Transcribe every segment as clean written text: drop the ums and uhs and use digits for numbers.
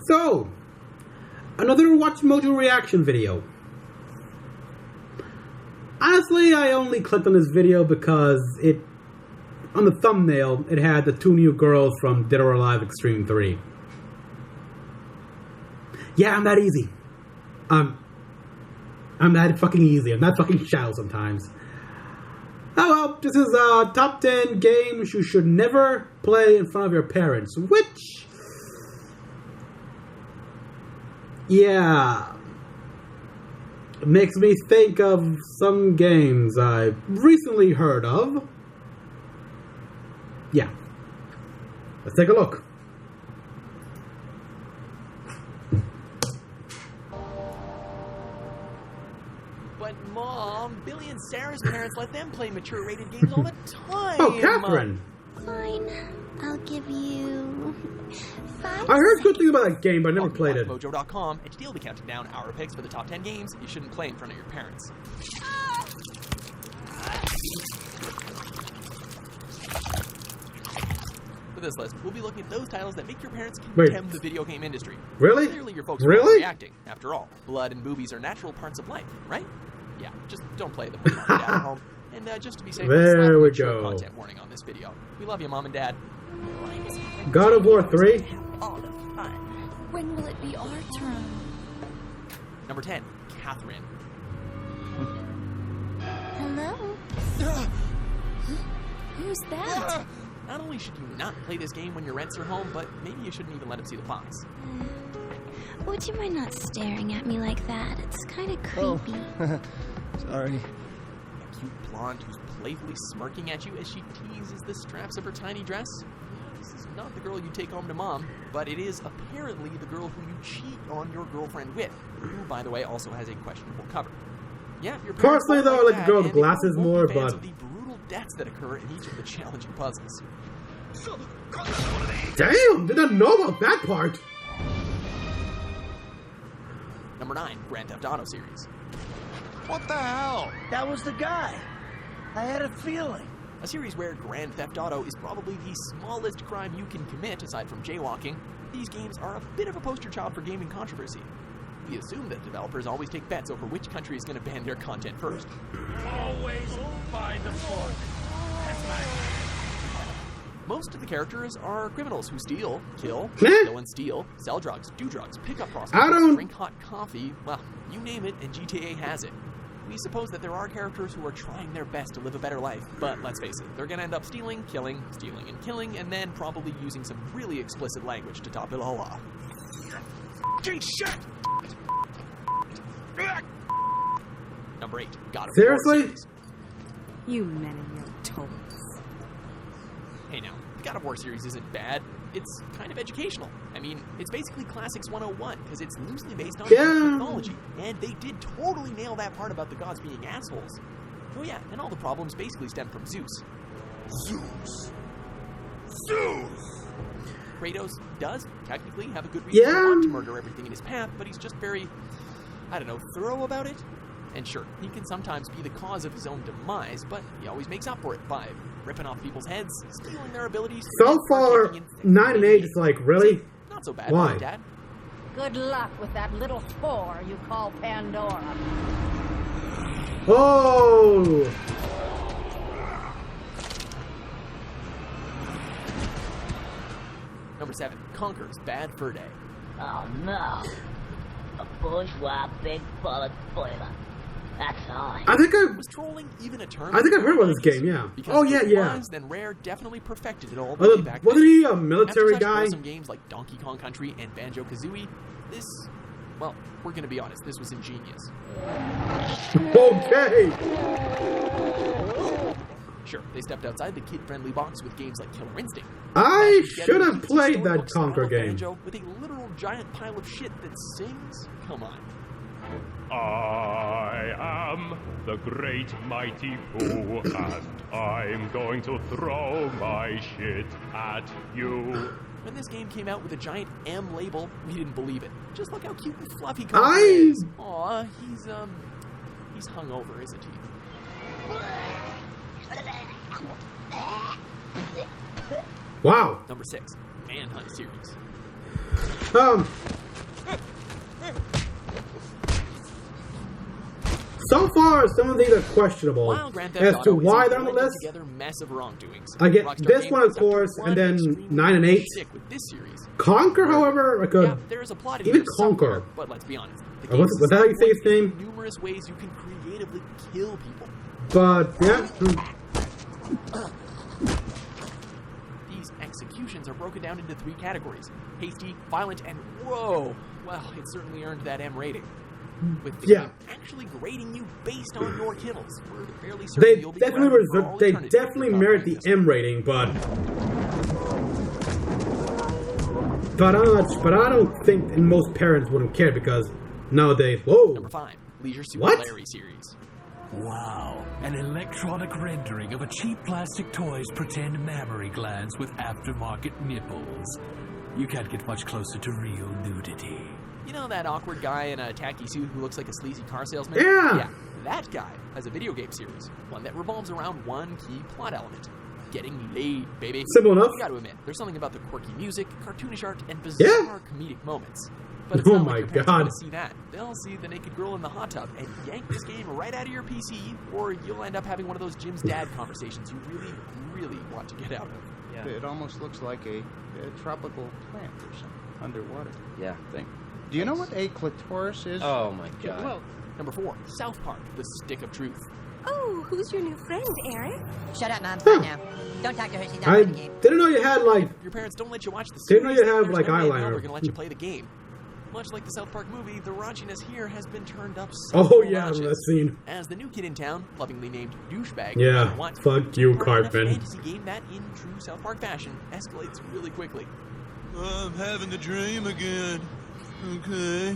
So, another WatchMojo reaction video. Honestly, I only clicked on this video because on the thumbnail, it had the two new girls from Dead or Alive Extreme 3. Yeah, I'm that easy. I'm that fucking easy. I'm that fucking shallow sometimes. Oh well, this is top 10 games you should never play in front of your parents, which... yeah... it makes me think of some games I've recently heard of. Yeah. Let's take a look. But Mom, Billy and Sarah's parents let them play mature-rated games all the time. Oh, Catherine! Fine. I'll give you 5. I heard good things about that game, but I never played it. WatchMojo.com, and today we'll be counting down our picks for the top 10 games you shouldn't play in front of your parents. For this list, we'll be looking at those titles that make your parents condemn the video game industry. Really? Clearly your folks are reacting. After all, blood and boobies are natural parts of life, right? Yeah, just don't play them with mom and dad at home. And just to be safe, there we go. Content warning on this video. We love you, Mom and Dad. God of War 3. All the fun. When will it be our turn? Number 10, Catherine. Hello? Who's that? Not only should you not play this game when your rents are home, but maybe you shouldn't even let him see the box. Would you mind not staring at me like that? It's kind of creepy. Oh. Sorry. A cute blonde who's playfully smirking at you as she teases the straps of her tiny dress. This is not the girl you take home to Mom, but it is apparently the girl who you cheat on your girlfriend with, who, by the way, also has a questionable cover. Yeah, your parents Personally, though, I like the girl with glasses more, more, but but... the brutal deaths that occur in each of the challenging puzzles. Damn! Did not know about that part! Number 9, Grand Theft Auto series. What the hell? That was the guy. I had a feeling. A series where Grand Theft Auto is probably the smallest crime you can commit, aside from jaywalking. These games are a bit of a poster child for gaming controversy. We assume that developers always take bets over which country is going to ban their content first. Always by the fork. That's my... Most of the characters are criminals who steal, kill and steal, sell drugs, do drugs, pick up prostitutes, drink hot coffee, well, you name it, and GTA has it. We suppose that there are characters who are trying their best to live a better life, but let's face it, they're gonna end up stealing, killing, and killing, and then probably using some really explicit language to top it all off. Shit! Number 8, God of War Seriously? series. You men and your toes. Hey now, the God of War series isn't bad. It's kind of educational. I mean, it's basically Classics 101, because it's loosely based on technology. And they did totally nail that part about the gods being assholes. Oh yeah, and all the problems basically stem from Zeus. Zeus! Kratos does technically have a good reason to want to murder everything in his path, but he's just very, I don't know, thorough about it? And sure, he can sometimes be the cause of his own demise, but he always makes up for it by ripping off people's heads, stealing their abilities. So far, 9 and 8 is like, really? Not so bad, Why? Dad. Good luck with that little whore you call Pandora. Oh! Number 7, Conker's Bad Fur Day. Oh no. A bourgeois big bullet boiler. That's all. I think Was trolling even a term? I think I've heard about this game, yeah. Because Oh, yeah, yeah. Was, then Rare definitely perfected it all. Wasn't he a military guy? After some games like Donkey Kong Country and Banjo-Kazooie, this, well, we're gonna be honest, this was ingenious. Okay! Sure, they stepped outside the kid-friendly box with games like Killer Instinct. I should have played that Conker game. Banjo with a literal giant pile of shit that sings? Come on. I am the great mighty Pooh, and I'm going to throw my shit at you. When this game came out with a giant M label, we didn't believe it. Just look how cute and fluffy Conker is. Aw, he's hungover, isn't he? Wow. Number 6, Manhunt series. So far, some of these are questionable as to why they're on the list. Massive wrongdoings. I get this one, of course, and then 9 and 8. With this series. Conquer, however, like a there is a plot even Conquer. But let's be honest. What's that how you say his name? Numerous ways you can creatively kill people. But yeah. These executions are broken down into 3 categories: hasty, violent, and whoa. Well, it certainly earned that M rating. With the game actually grading you based on your kills. We're fairly certain you'll be they definitely merit the M rating, but I don't think most parents wouldn't care because nowadays, whoa. Number 5, Leisure Suit Larry series. Wow, an electronic rendering of a cheap plastic toy's pretend mammary glands with aftermarket nipples. You can't get much closer to real nudity. You know that awkward guy in a tacky suit who looks like a sleazy car salesman? Yeah, that guy has a video game series, one that revolves around one key plot element: getting laid, baby. Simple enough. You gotta admit, there's something about the quirky music, cartoonish art, and bizarre comedic moments. But it's not like your parents want to see that. They'll see the naked girl in the hot tub and yank this game right out of your PC, or you'll end up having one of those Jim's dad conversations you really, really want to get out of. Yeah. It almost looks like a tropical plant or something underwater. Yeah. Thing. Do you know what a clitoris is? Oh my god. Yeah, well, number 4, South Park: The Stick of Truth. Oh, who's your new friend, Eric? Shut up, Mom. Fine now. Don't talk to her. She's not I playing the game. didn't know you had like. Your parents don't let you watch the Didn't series. know you have like no eyeliner. We're gonna let you play the game. Much like the South Park movie, the raunchiness here has been turned up. Oh yeah, that scene. As the new kid in town, lovingly named Douchebag. Yeah, fuck you, Cartman. A fantasy game that, in true South Park fashion, escalates really quickly. I'm having a dream again. Okay.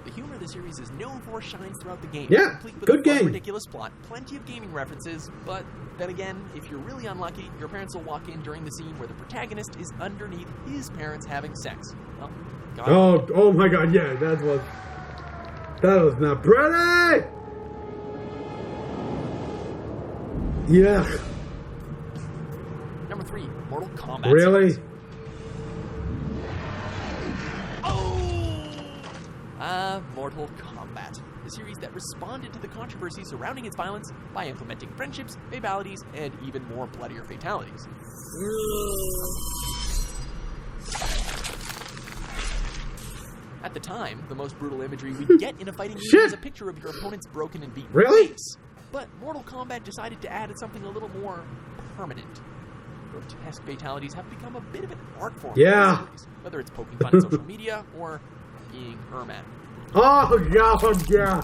The humor of the series is known for shines throughout the game. Yeah, complete with good a fun, game. Ridiculous plot, plenty of gaming references, but then again, if you're really unlucky, your parents will walk in during the scene where the protagonist is underneath his parents having sex. Well, oh my god, yeah, that was not pretty. Yeah. Number 3, Mortal Kombat. Really? Series. Mortal Kombat, the series that responded to the controversy surrounding its violence by implementing friendships, fatalities, and even more bloodier fatalities. At the time, the most brutal imagery we'd get in a fighting game was a picture of your opponent's broken and beaten face. But Mortal Kombat decided to add something a little more permanent. Grotesque fatalities have become a bit of an art form. Yeah. Whether it's poking fun at social media or being Herman. Oh god, yeah.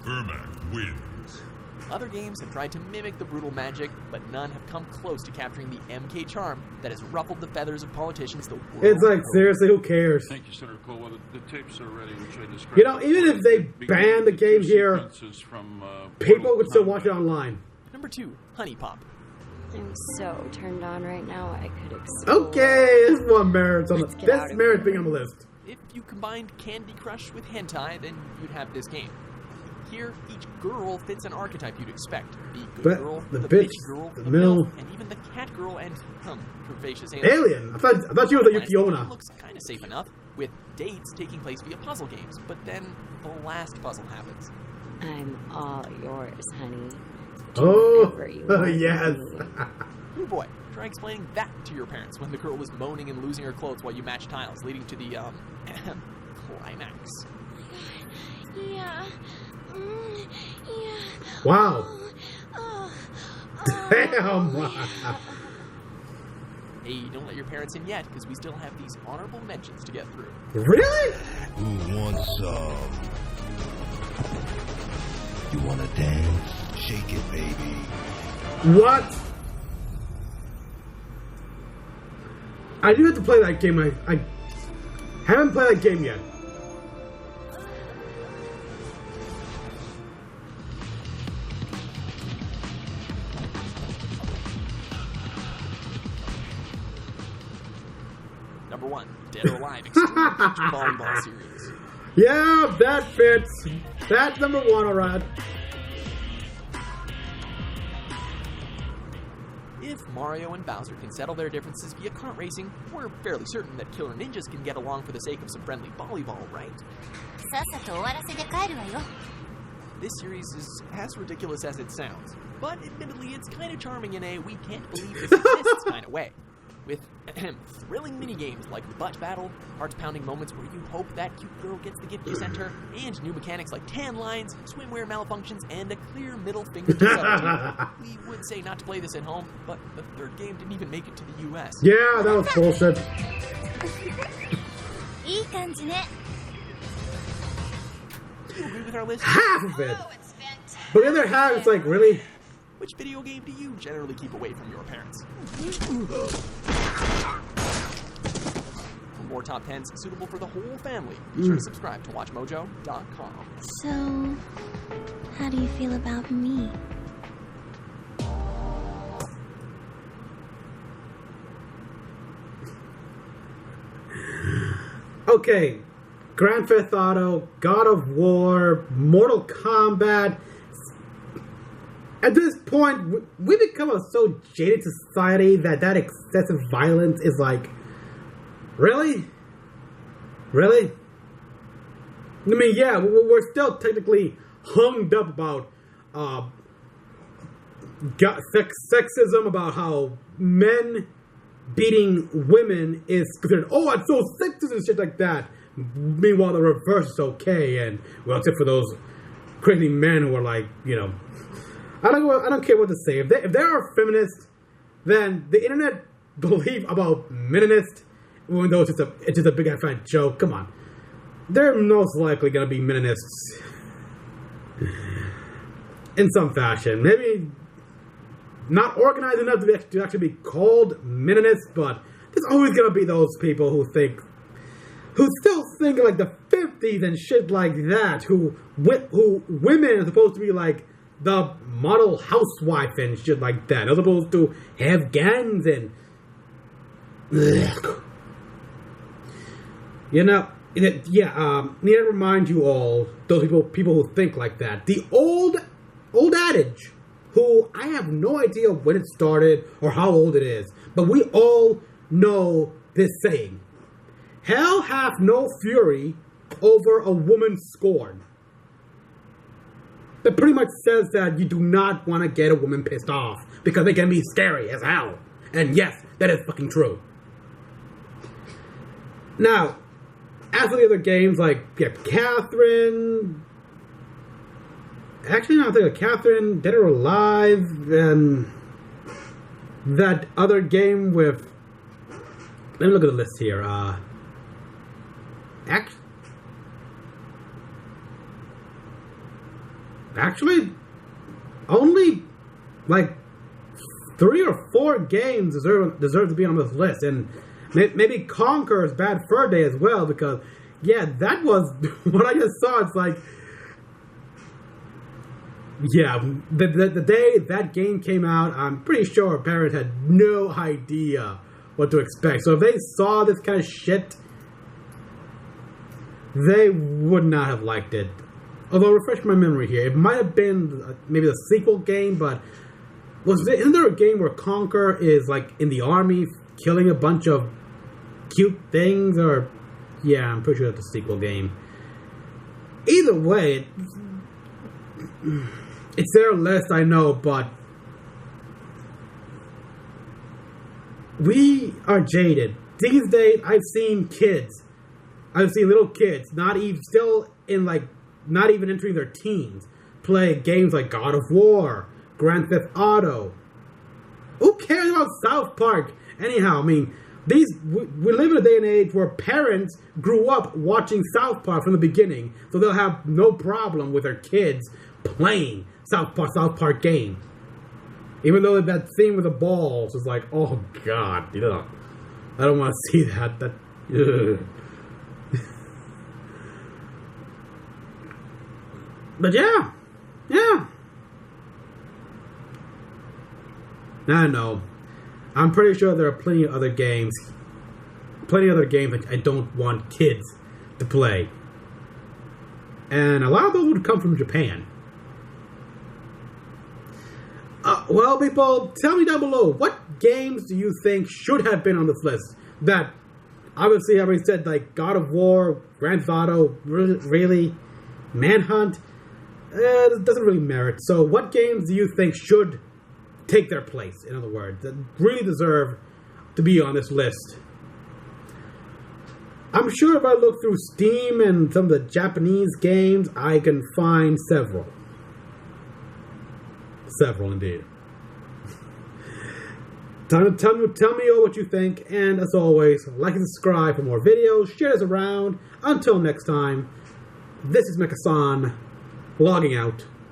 Herman wins. Other games have tried to mimic the brutal magic, but none have come close to capturing the MK charm that has ruffled the feathers of politicians the world It's like, seriously, who cares? Thank you, Senator Cole. Well, the tapes are ready, which I described. You know, even if they ban the game here, people would still watch it online. Number 2, Honey Pop. I'm so turned on right now, I could explode. Okay, this one merits on this merits being on the list. If you combined Candy Crush with hentai, then you'd have this game. Here, each girl fits an archetype you'd expect. The good girl, the bitch girl, the MILF, and even the cat girl and, curvaceous alien. I thought you were the Yukiona. Looks kind of safe enough, with dates taking place via puzzle games, but then the last puzzle happens. I'm all yours, honey. Yes. Ooh boy, try explaining that to your parents when the girl was moaning and losing her clothes while you match tiles, leading to the, climax. Yeah. Yeah. Wow. Damn. Hey, don't let your parents in yet, because we still have these honorable mentions to get through. Really? Who wants some? You wanna dance? Shake it, baby. What? I do have to play that game. I haven't played that game yet. Number 1, Dead or Alive Extreme Beach Volleyball Series. Yeah, that fits. That's number 1, alright. If Mario and Bowser can settle their differences via kart racing, we're fairly certain that Killer Ninjas can get along for the sake of some friendly volleyball, right? This series is as ridiculous as it sounds, but admittedly it's kind of charming in a we can't believe this exists kind of way. With thrilling minigames like the butt battle, heart-pounding moments where you hope that cute girl gets the gift you sent her, and new mechanics like tan lines, swimwear malfunctions, and a clear middle finger to subtlety. We would say not to play this at home, but the third game didn't even make it to the US. Yeah, that was bullshit. Do you agree with our list? Half of it! But the other half, it's like, really? Which video game do you generally keep away from your parents? For more top 10s suitable for the whole family, be sure to subscribe to WatchMojo.com. So, how do you feel about me? Okay, Grand Theft Auto, God of War, Mortal Kombat. At this point, we become a so jaded society that excessive violence is like, really? Really? I mean, yeah, we're still technically hung up about sexism, about how men beating women is considered, oh, it's so sexist and shit like that. Meanwhile, the reverse is okay, and, well, except for those crazy men who are like, you know, I don't care what to say. If there are feminists, then the internet believe about feminists, even though it's just a big fat joke. Come on, they're most likely gonna be feminists in some fashion. Maybe not organized enough to actually be called feminists, but there's always gonna be those people who still think like the 50s and shit like that. Who women are supposed to be like the model housewife and shit like that. They're supposed to have guns and... Ugh. You know, need to remind you all, those people who think like that. The old adage, who I have no idea when it started or how old it is, but we all know this saying. Hell hath no fury over a woman's scorn. That pretty much says that you do not want to get a woman pissed off because they can be scary as hell. And yes, that is fucking true. Now, as for the other games, like, yeah, Catherine... Actually, no, I think Catherine, Dead or Alive, and that other game with... Let me look at the list here. Actually, only like 3 or 4 games deserve to be on this list, and maybe Conker's Bad Fur Day as well, because yeah, that was what I just saw. It's like, yeah, the day that game came out, I'm pretty sure parents had no idea what to expect. So if they saw this kind of shit, they would not have liked it. Although, refresh my memory here, it might have been maybe the sequel game, but isn't there a game where Conker is like in the army killing a bunch of cute things? Or yeah, I'm pretty sure that's a sequel game. Either way, it's their list, I know, but we are jaded. These days, I've seen little kids, not even entering their teens, play games like God of War, Grand Theft Auto. Who cares about South Park? Anyhow, I mean, we live in a day and age where parents grew up watching South Park from the beginning, so they'll have no problem with their kids playing South Park games. Even though that scene with the balls is like, oh god, you know, I don't want to see that. Ugh. But yeah. I know. I'm pretty sure there are plenty of other games that I don't want kids to play. And a lot of those would come from Japan. Well, people, tell me down below, what games do you think should have been on this list? That, obviously, everybody said, like, God of War, Grand Theft Auto, really? Manhunt? It doesn't really merit. So, what games do you think should take their place, in other words, that really deserve to be on this list? I'm sure if I look through Steam and some of the Japanese games, I can find several. Several, indeed. Tell me all what you think, and as always, like and subscribe for more videos, share this around. Until next time, this is Mecha-san, logging out.